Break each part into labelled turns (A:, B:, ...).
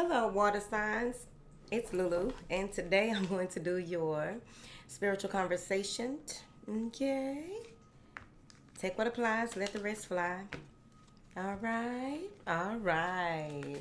A: Hello, water signs. It's Lulu, and today I'm going to do your spiritual conversation. Okay. Take what applies, let the rest fly. All right. All right.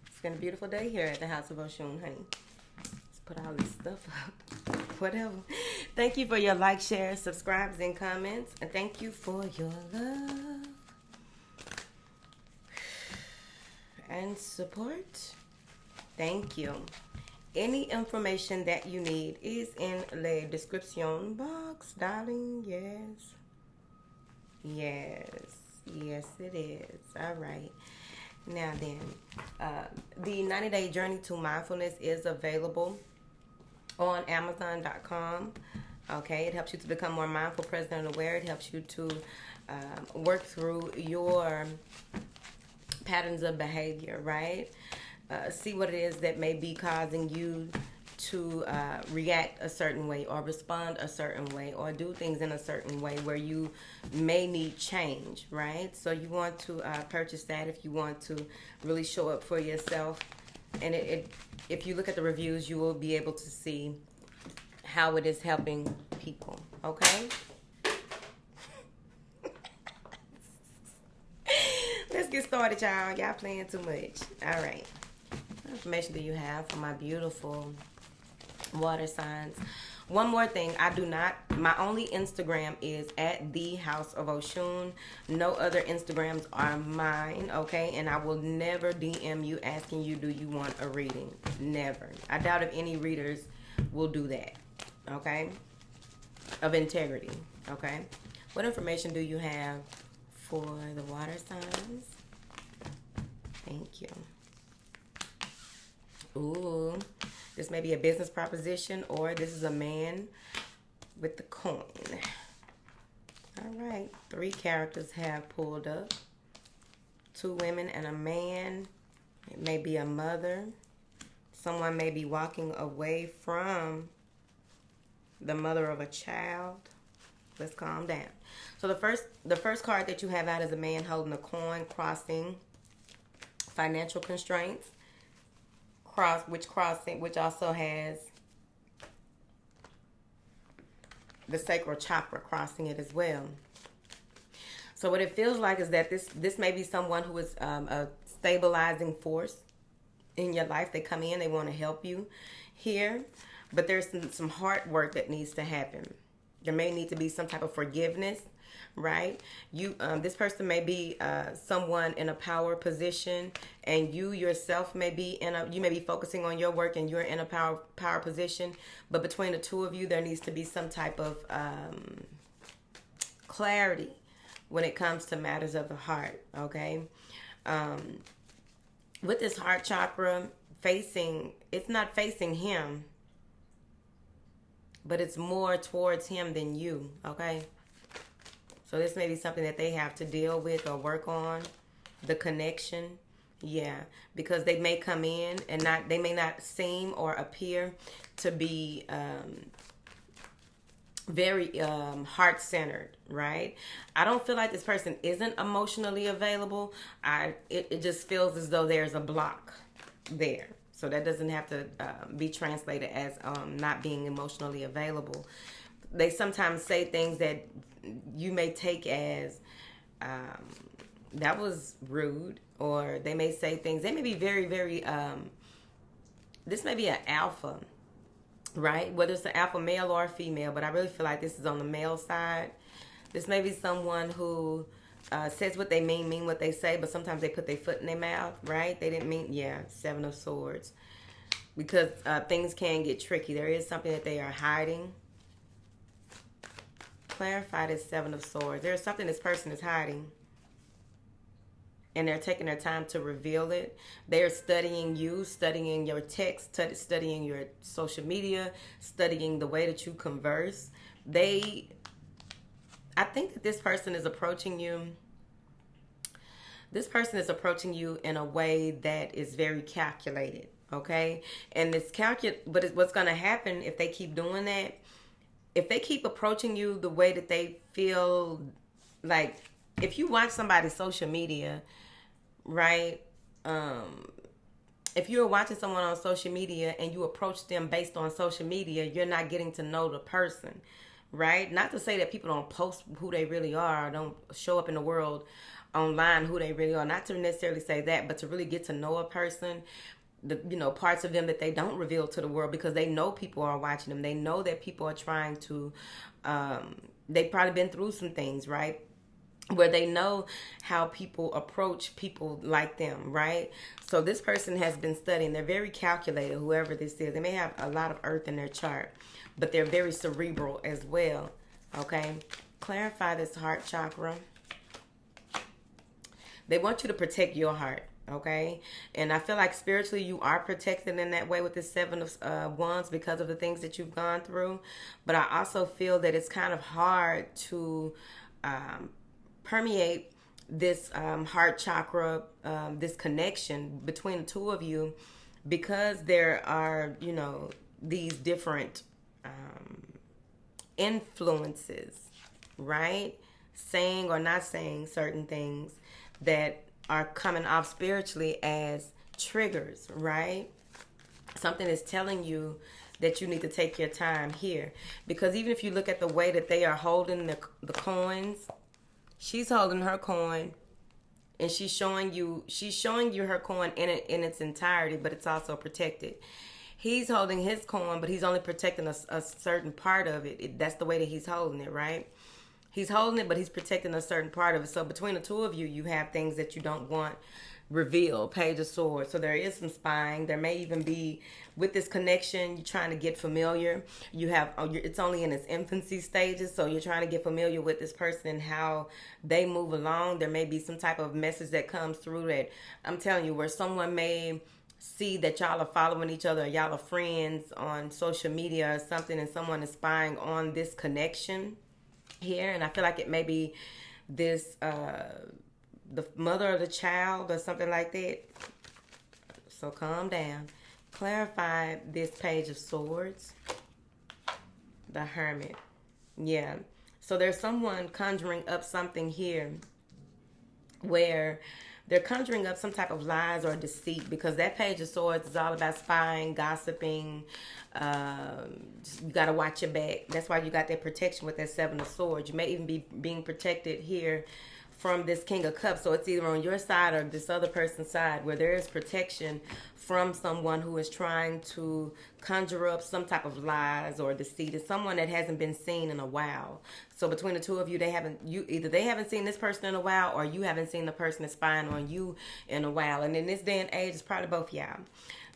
A: It's been a beautiful day here at the House of Oshun, honey. Let's put all this stuff up. Whatever. Thank you for your like, shares, subscribes, and comments. And thank you for your love and support. Thank you. Any information that you need is in the description box, darling. Yes. Yes. Yes, it is. All right. Now then, the 90-day journey to mindfulness is available on Amazon.com. Okay, it helps you to become more mindful, present, and aware. It helps you to work through your patterns of behavior, right? See what it is that may be causing you to react a certain way or respond a certain way or do things in a certain way where you may need change, right? So you want to purchase that if you want to really show up for yourself. And if you look at the reviews, you will be able to see how it is helping people, okay? Let's get started, y'all. Y'all playing too much. All right. What information do you have for my beautiful water signs? One more thing, my only Instagram is at the House of Oshun. No other Instagrams are mine, okay? And I will never DM you asking you, do you want a reading? Never. I doubt if any readers will do that, okay? Of integrity, okay? What information do you have for the water signs? Thank you. Ooh, this may be a business proposition, or this is a man with the coin. All right, 3 characters have pulled up. 2 women and a man. It may be a mother. Someone may be walking away from the mother of a child. Let's calm down. So the first card that you have out is a man holding a coin, crossing financial constraints. Which also has the sacral chakra crossing it as well. So what it feels like is that this may be someone who is a stabilizing force in your life. They come in, they want to help you here, but there's some hard work that needs to happen. There may need to be some type of forgiveness, right? This person may be someone in a power position, and you yourself may be you may be focusing on your work, and you're in a power position. But between the two of you, there needs to be some type of clarity when it comes to matters of the heart. Okay, with this heart chakra it's not facing him, but it's more towards him than you. Okay. So this may be something that they have to deal with or work on, the connection. Yeah, because they may come in and they may not seem or appear to be very heart-centered, right? I don't feel like this person isn't emotionally available. It just feels as though there's a block there. So that doesn't have to be translated as not being emotionally available. They sometimes say things that you may take as that was rude, or they may say things. They may be very, very. This may be an alpha, right? Whether it's an alpha male or a female, but I really feel like this is on the male side. This may be someone who says what they mean what they say, but sometimes they put their foot in their mouth, right? They didn't mean, 7 of Swords. Because things can get tricky. There is something that they are hiding. Clarify this 7 of Swords. There's something this person is hiding, and they're taking their time to reveal it. They're studying you, studying your text, studying your social media, studying the way that you converse. I think that this person is approaching you. This person is approaching you in a way that is very calculated, okay? And it's but what's going to happen if they keep doing that? If they keep approaching you the way that they feel like, if you watch somebody's social media, right? if you're watching someone on social media and you approach them based on social media, you're not getting to know the person, right? Not to say that people don't post who they really are, or don't show up in the world online who they really are. Not to necessarily say that, but to really get to know a person, the parts of them that they don't reveal to the world, because they know people are watching them. They know that people are trying to. They've probably been through some things, right? Where they know how people approach people like them, right? So this person has been studying. They're very calculated, whoever this is. They may have a lot of earth in their chart, but they're very cerebral as well, okay? Clarify this heart chakra. They want you to protect your heart, okay? And I feel like spiritually you are protected in that way with the Seven of Wands because of the things that you've gone through. But I also feel that it's kind of hard to permeate this heart chakra, this connection between the two of you, because there are, these different influences, right? Saying or not saying certain things that are coming off spiritually as triggers, right? Something is telling you that you need to take your time here. Because even if you look at the way that they are holding the coins, she's holding her coin and she's showing you her coin in its entirety, but it's also protected. He's holding his coin, but he's only protecting a certain part of it. That's the way that he's holding it, right? He's holding it, but he's protecting a certain part of it. So between the two of you, you have things that you don't want revealed. Page of Swords. So there is some spying. There may even be, with this connection, you're trying to get familiar. It's only in its infancy stages, so you're trying to get familiar with this person and how they move along. There may be some type of message that comes through that, I'm telling you, where someone may see that y'all are following each other, or y'all are friends on social media or something, and someone is spying on this connection here. And I feel like it may be this the mother of the child or something like that. So calm down. Clarify this Page of Swords. The Hermit. Yeah. So there's someone conjuring up something here where they're conjuring up some type of lies or deceit, because that Page of Swords is all about spying, gossiping. You got to watch your back. That's why you got that protection with that Seven of Swords. You may even be being protected here from this King of Cups. So it's either on your side or this other person's side, where there is protection from someone who is trying to conjure up some type of lies or deceit. It's someone that hasn't been seen in a while. So between the two of you, they haven't seen this person in a while, or you haven't seen the person that's spying on you in a while. And in this day and age, it's probably both y'all.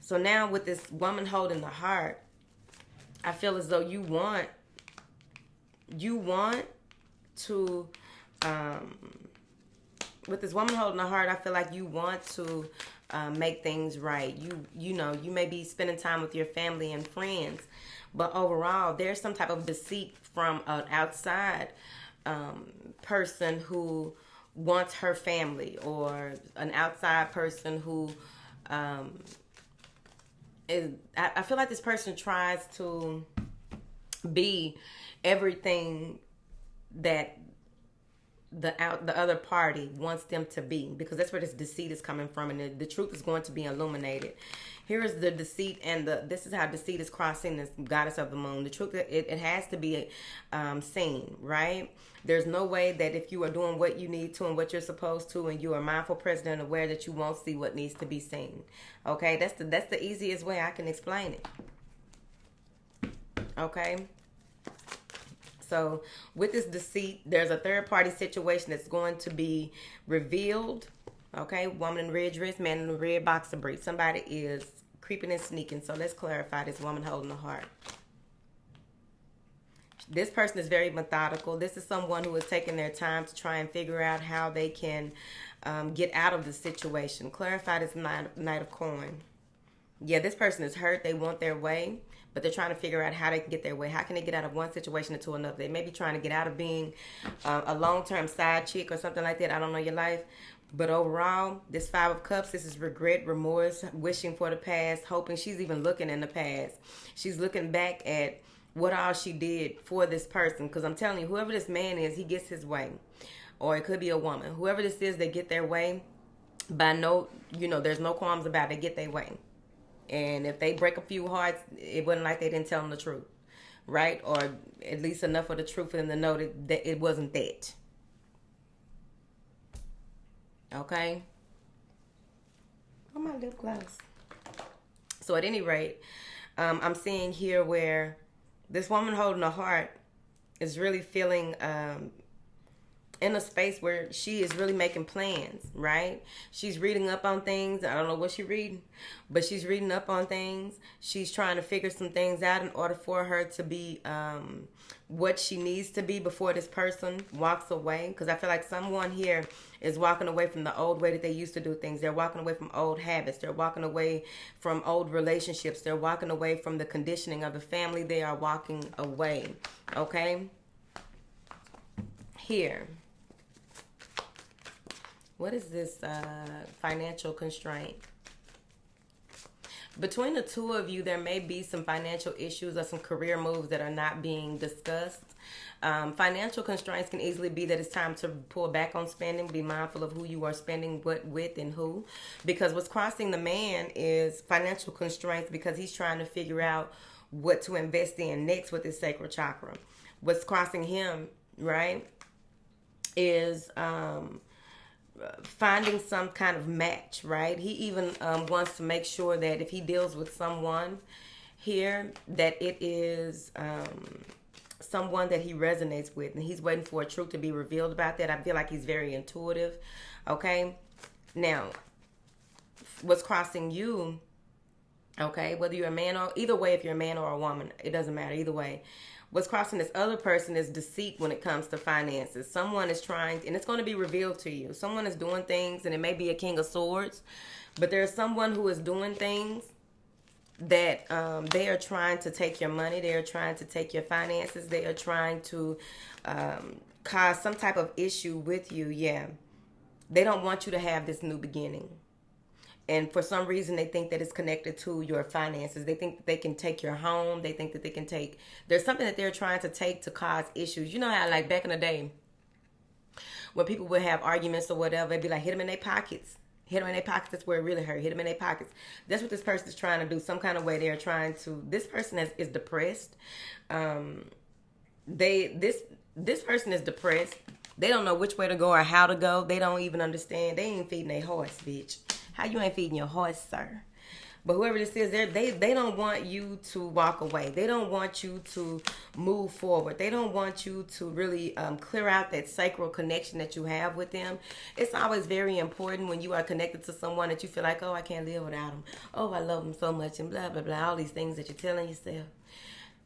A: So now with this woman holding the heart, I feel as though you want to, with this woman holding the heart, I feel like you want to make things right. You may be spending time with your family and friends, but overall, there's some type of deceit from an outside person who wants her family, or an outside person who I feel like this person tries to be everything that the other party wants them to be, because that's where this deceit is coming from, and the truth is going to be illuminated. Here is the deceit, and this is how deceit is crossing this goddess of the moon. The truth, it has to be seen, right? There's no way that if you are doing what you need to and what you're supposed to, and you are mindful, present, and aware, that you won't see what needs to be seen. Okay, that's the easiest way I can explain it. Okay. So with this deceit, there's a third party situation that's going to be revealed. Okay, woman in red dress, man in the red boxer briefs. Somebody is creeping and sneaking. So let's clarify this woman holding the heart. This person is very methodical. This is someone who is taking their time to try and figure out how they can get out of the situation. Clarify this Knight of Coin. Yeah, this person is hurt. They want their way, but they're trying to figure out how they can get their way. How can they get out of one situation into another? They may be trying to get out of being a long-term side chick or something like that. I don't know your life. But overall, this Five of Cups, this is regret, remorse, wishing for the past, hoping. She's even looking in the past. She's looking back at what all she did for this person. Because I'm telling you, whoever this man is, he gets his way. Or it could be a woman. Whoever this is, they get their way. By no, there's no qualms about it. They get their way. And if they break a few hearts, it wasn't like they didn't tell them the truth, right? Or at least enough of the truth for them to know that it wasn't that. Okay? Oh, my lip gloss. So at any rate, I'm seeing here where this woman holding a heart is really feeling in a space where she is really making plans, right? She's reading up on things. I don't know what she's reading, but she's reading up on things. She's trying to figure some things out in order for her to be what she needs to be before this person walks away. Because I feel like someone here is walking away from the old way that they used to do things. They're walking away from old habits. They're walking away from old relationships. They're walking away from the conditioning of the family. They are walking away, okay? Here. What is this financial constraint? Between the two of you, there may be some financial issues or some career moves that are not being discussed. Financial constraints can easily be that it's time to pull back on spending. Be mindful of who you are spending what with and who. Because what's crossing the man is financial constraints because he's trying to figure out what to invest in next with his sacral chakra. What's crossing him, right, is finding some kind of match, right? He even wants to make sure that if he deals with someone here, that it is someone that he resonates with, and he's waiting for a truth to be revealed about that. I feel like he's very intuitive, okay? Now, what's crossing you, okay, whether you're a man or, either way, if you're a man or a woman, it doesn't matter, either way. What's crossing this other person is deceit when it comes to finances. Someone is trying, and it's going to be revealed to you. Someone is doing things, and it may be a King of Swords, but there's someone who is doing things that they are trying to take your money. They are trying to take your finances. They are trying to cause some type of issue with you. Yeah. They don't want you to have this new beginning. And for some reason, they think that it's connected to your finances. They think that they can take your home. They think that they can take... There's something that they're trying to take to cause issues. You know how, like, back in the day, when people would have arguments or whatever, it'd be like, hit them in their pockets. Hit them in their pockets. That's where it really hurt. Hit them in their pockets. That's what this person is trying to do. Some kind of way they're trying to... This person is depressed. This person is depressed. They don't know which way to go or how to go. They don't even understand. They ain't feeding their horse, bitch. How you ain't feeding your horse, sir? But whoever this is, they don't want you to walk away. They don't want you to move forward. They don't want you to really clear out that sacral connection that you have with them. It's always very important when you are connected to someone that you feel like, oh, I can't live without them. Oh, I love them so much, and blah, blah, blah. All these things that you're telling yourself.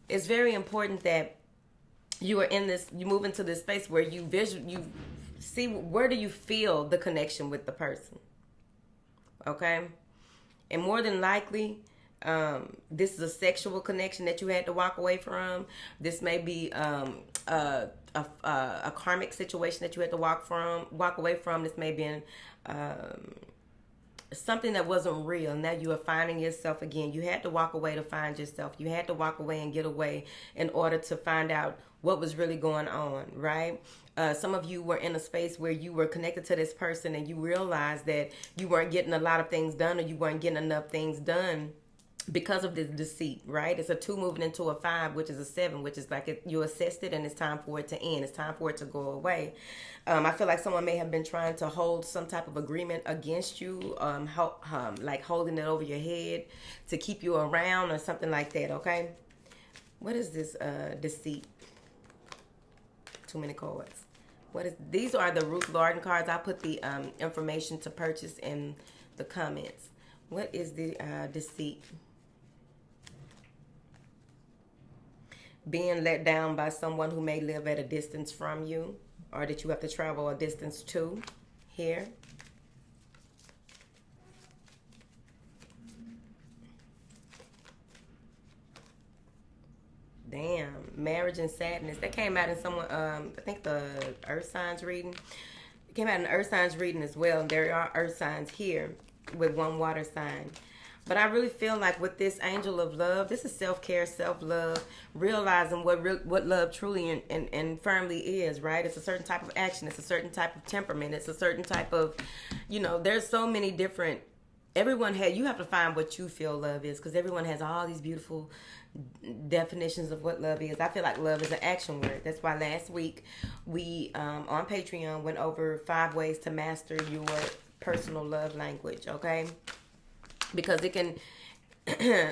A: It's very important that you are in this, you move into this space where you see, where do you feel the connection with the person? Okay, and more than likely, this is a sexual connection that you had to walk away from. This may be a karmic situation that you had to walk away from. This may be something that wasn't real. Now you are finding yourself again. You had to walk away to find yourself. You had to walk away and get away in order to find out what was really going on, right? Some of you were in a space where you were connected to this person and you realized that you weren't getting a lot of things done, or you weren't getting enough things done because of this deceit, right? It's a 2 moving into a 5, which is a 7, which is like you assessed it and it's time for it to end. It's time for it to go away. I feel like someone may have been trying to hold some type of agreement against you, like holding it over your head to keep you around or something like that, okay? What is this deceit? Too many cards. These are the Ruth Larden cards. I put the information to purchase in the comments. What is the deceit? Being let down by someone who may live at a distance from you, or that you have to travel a distance to. Here. Damn, marriage and sadness. That came out in someone, I think the earth signs reading. It came out in the earth signs reading as well. And there are earth signs here with one water sign. But I really feel like with this angel of love, this is self-care, self-love, realizing what love truly and firmly is, right? It's a certain type of action. It's a certain type of temperament. It's a certain type of, there's so many different, you have to find what you feel love is, because everyone has all these beautiful definitions of what love is. I feel like love is an action word. That's why last week we, on Patreon, went over 5 ways to master your personal love language, okay? Because it can,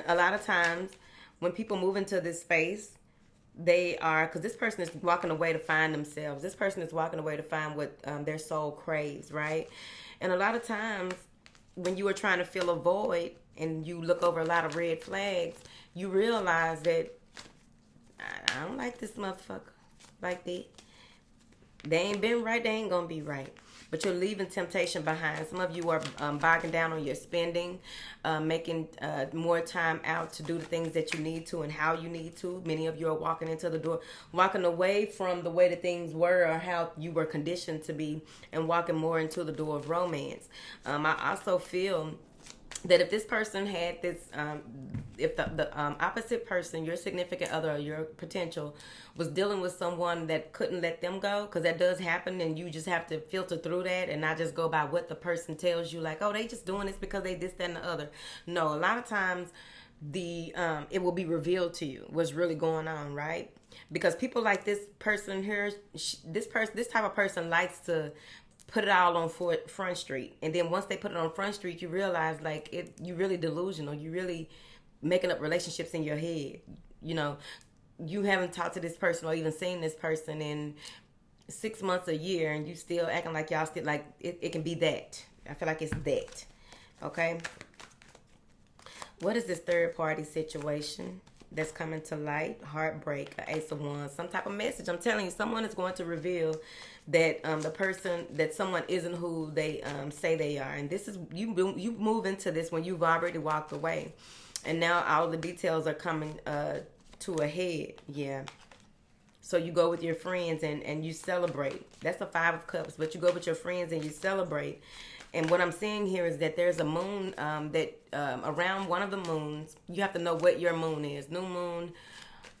A: a lot of times when people move into this space, because this person is walking away to find themselves. This person is walking away to find what their soul craves, right? And a lot of times when you are trying to fill a void and you look over a lot of red flags, you realize that I don't like this motherfucker like that. They ain't been right, they ain't gonna be right. But you're leaving temptation behind. Some of you are bogging down on your spending, making more time out to do the things that you need to and how you need to. Many of you are walking into the door, walking away from the way that things were or how you were conditioned to be, and walking more into the door of romance. I also feel that if this person had this, if the opposite person, your significant other or your potential, was dealing with someone that couldn't let them go, because that does happen, and you just have to filter through that and not just go by what the person tells you, like, oh, they just doing this because they this, that, and the other. No, a lot of times it will be revealed to you what's really going on, right? Because people like this person here, this type of person likes to put it all on Front Street. And then once they put it on Front Street, you realize, like, you really delusional. You really making up relationships in your head. You haven't talked to this person or even seen this person in 6 months, a year, and you still acting like y'all still, like, it can be that. I feel like it's that. Okay? What is this third party situation that's coming to light? Heartbreak, Ace of Wands, some type of message. I'm telling you, someone is going to reveal that that someone isn't who they say they are. And this is, you move into this when you've already walked away. And now all the details are coming to a head. Yeah. So you go with your friends and you celebrate. That's the 5 of Cups. But you go with your friends and you celebrate. And what I'm seeing here is that there's a moon around one of the moons. You have to know what your moon is. New moon,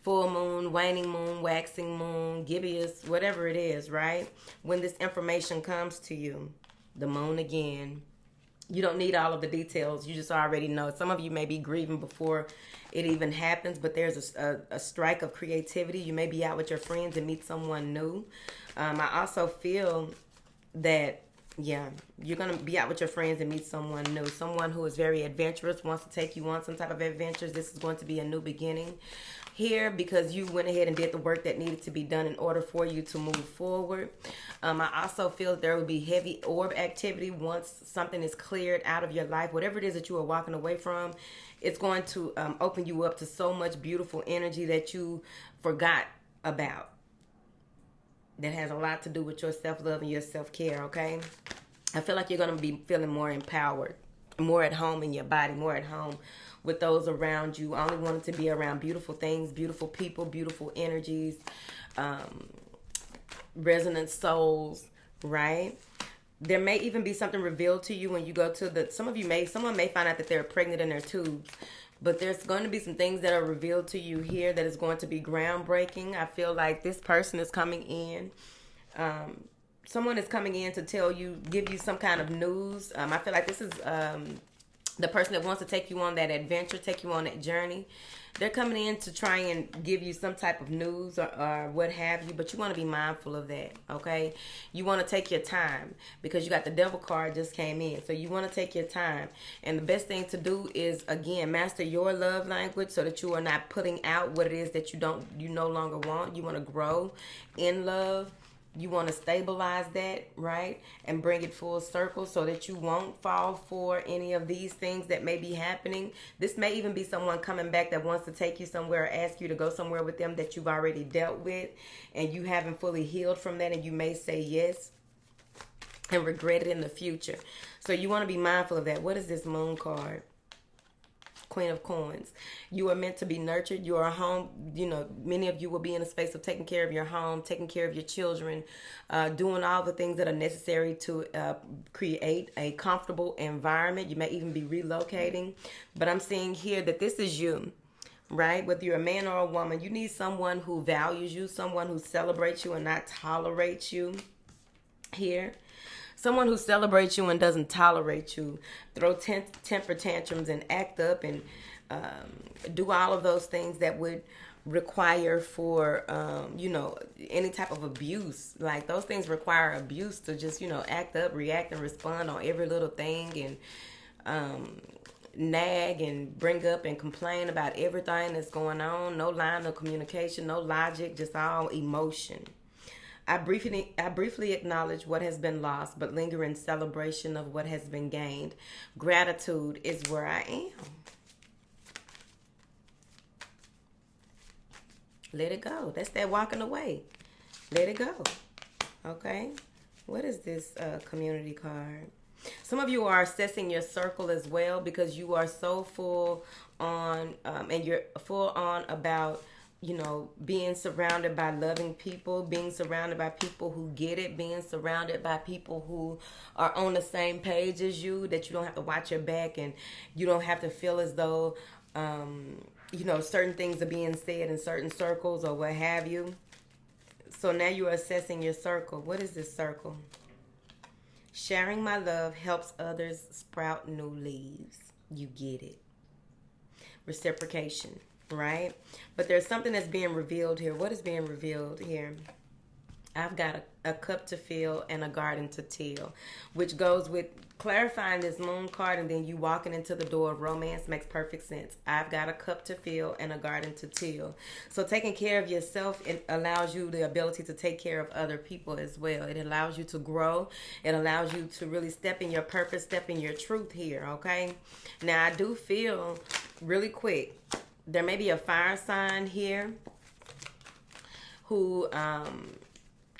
A: full moon, waning moon, waxing moon, gibbous, whatever it is, right? When this information comes to you, the moon again, you don't need all of the details. You just already know. Some of you may be grieving before it even happens, but there's a strike of creativity. You may be out with your friends and meet someone new. I also feel that, yeah, you're going to be out with your friends and meet someone new. Someone who is very adventurous, wants to take you on some type of adventures. This is going to be a new beginning here because you went ahead and did the work that needed to be done in order for you to move forward. I also feel that there will be heavy orb activity once something is cleared out of your life. Whatever it is that you are walking away from, it's going to open you up to so much beautiful energy that you forgot about. That has a lot to do with your self-love and your self-care, okay? I feel like you're going to be feeling more empowered, more at home in your body, more at home with those around you. Only wanting to be around beautiful things, beautiful people, beautiful energies, resonant souls, right? There may even be something revealed to you when you go to someone may find out that they're pregnant in their tubes. But there's going to be some things that are revealed to you here that is going to be groundbreaking. I feel like this person is coming in. Someone is coming in to give you some kind of news. I feel like this is the person that wants to take you on that adventure, take you on that journey. They're coming in to try and give you some type of news or what have you, but you want to be mindful of that, okay? You want to take your time because you got the devil card just came in. So you want to take your time. And the best thing to do is, again, master your love language so that you are not putting out what it is that you no longer want. You want to grow in love. You want to stabilize that, right? And bring it full circle so that you won't fall for any of these things that may be happening. This may even be someone coming back that wants to take you somewhere or ask you to go somewhere with them that you've already dealt with and you haven't fully healed from that, and you may say yes and regret it in the future. So you want to be mindful of that. What is this moon card? Queen of Coins. You are meant to be nurtured. You are a home. Many of you will be in a space of taking care of your home, taking care of your children, doing all the things that are necessary to create a comfortable environment. You may even be relocating. But I'm seeing here that this is you. Right? Whether you're a man or a woman, you need someone who values you, someone who celebrates you and not tolerates you here. Someone who celebrates you and doesn't tolerate you, throw temper tantrums and act up and do all of those things that would require for, any type of abuse. Like those things require abuse to just, act up, react and respond on every little thing and nag and bring up and complain about everything that's going on. No line of communication, no logic, just all emotion. I briefly acknowledge what has been lost, but linger in celebration of what has been gained. Gratitude is where I am. Let it go. That's that walking away. Let it go. Okay? What is this community card? Some of you are assessing your circle as well because you are so full on and you're full on about, being surrounded by loving people, being surrounded by people who get it, being surrounded by people who are on the same page as you, that you don't have to watch your back and you don't have to feel as though, certain things are being said in certain circles or what have you. So now you're assessing your circle. What is this circle? Sharing my love helps others sprout new leaves. You get it. Reciprocation, right? But there's something that's being revealed here. What is being revealed here? I've got a cup to fill and a garden to till, which goes with clarifying this moon card, and then you walking into the door of romance makes perfect sense. I've got a cup to fill and a garden to till. So taking care of yourself, it allows you the ability to take care of other people as well. It allows you to grow. It allows you to really step in your purpose, step in your truth here, okay? Now, I do feel really quick, there may be a fire sign here who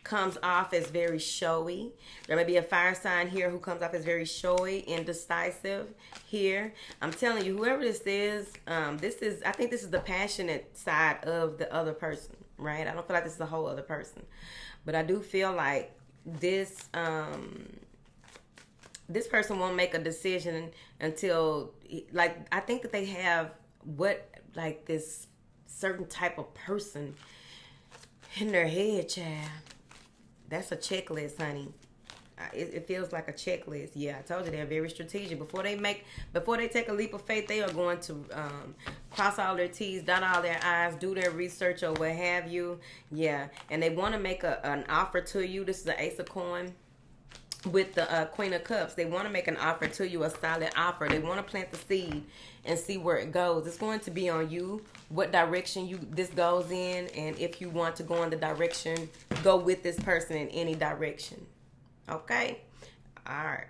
A: comes off as very showy. There may be a fire sign here who comes off as very showy, indecisive here. I'm telling you, whoever this is, I think this is the passionate side of the other person, right? I don't feel like this is the whole other person. But I do feel like this person won't make a decision until, I think that they have this certain type of person in their head, child. That's a checklist, honey. It feels like a checklist. Yeah, I told you they're very strategic. Before they take a leap of faith, they are going to cross all their T's, dot all their I's, do their research or what have you. Yeah, and they want to make an offer to you. This is the Ace of Coins with the Queen of Cups. They want to make an offer to you, a solid offer. They want to plant the seed and see where it goes. It's going to be on you what direction this goes in, and if you want to go in the direction, go with this person in any direction. Okay? All right.